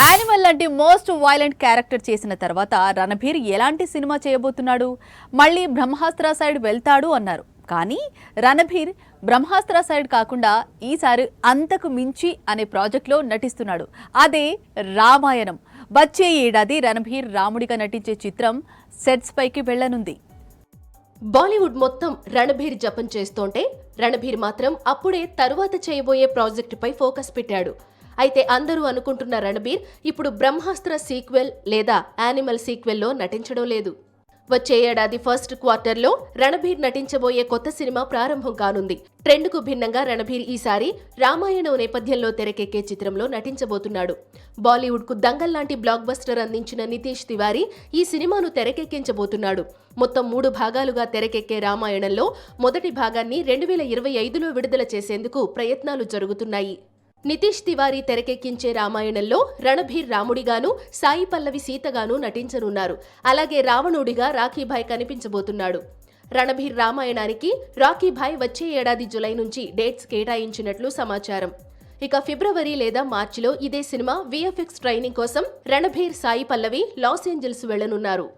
Animal లాంటి most violent character చేసిన తర్వాత రణబీర్ ఎలాంటి సినిమా చేయబోతున్నాడు? మళ్ళీ బ్రహ్మాస్త్ర సైడ్ వెళ్తాడు అన్నారు. కానీ రణబీర్ బ్రహ్మాస్త్ర సైడ్ కాకుండా ఈసారి అంతకు మించి అనే ప్రాజెక్ట్లో నటిస్తున్నాడు. అదే రామాయణం. వచ్చే ఏడాది రణబీర్ రాముడిగా నటించే చిత్రం సెట్స్ పైకి వెళ్లనుంది. బాలీవుడ్ మొత్తం రణబీర్ జపం చేస్తోంటే రణబీర్ మాత్రం అప్పుడే తరువాత చేయబోయే ప్రాజెక్టుపై ఫోకస్ పెట్టాడు. అయితే అందరూ అనుకుంటున్న రణబీర్ ఇప్పుడు బ్రహ్మాస్త్ర సీక్వెల్ లేదా యానిమల్ సీక్వెల్లో నటించడం లేదు. వచ్చే ఏడాది ఫస్ట్ క్వార్టర్లో రణబీర్ నటించబోయే కొత్త సినిమా ప్రారంభం కానుంది. ట్రెండ్కు భిన్నంగా రణబీర్ ఈసారి రామాయణం నేపథ్యంలో తెరకెక్కే చిత్రంలో నటించబోతున్నాడు. బాలీవుడ్కు దంగల్ లాంటి బ్లాక్ బస్టర్ అందించిన నితీష్ తివారీ ఈ సినిమాను తెరకెక్కించబోతున్నాడు. మొత్తం 3 భాగాలుగా తెరకెక్కే రామాయణంలో మొదటి భాగాన్ని 2025లో విడుదల చేసేందుకు ప్రయత్నాలు జరుగుతున్నాయి. నితీష్ తివారీ తెరకెక్కించే రామాయణంలో రణబీర్ రాముడిగాను, సాయి పల్లవి సీతగాను నటించనున్నారు. అలాగే రావణుడిగా రాఖీభాయ్ కనిపించబోతున్నాడు. రణబీర్ రామాయణానికి రాఖీభాయ్ వచ్చే ఏడాది జులై నుంచి డేట్స్ కేటాయించినట్లు సమాచారం. ఇక ఫిబ్రవరి లేదా మార్చిలో ఇదే సినిమా VFX ట్రైనింగ్ కోసం రణబీర్, సాయి పల్లవి లాస్ ఏంజల్స్ వెళ్లనున్నారు.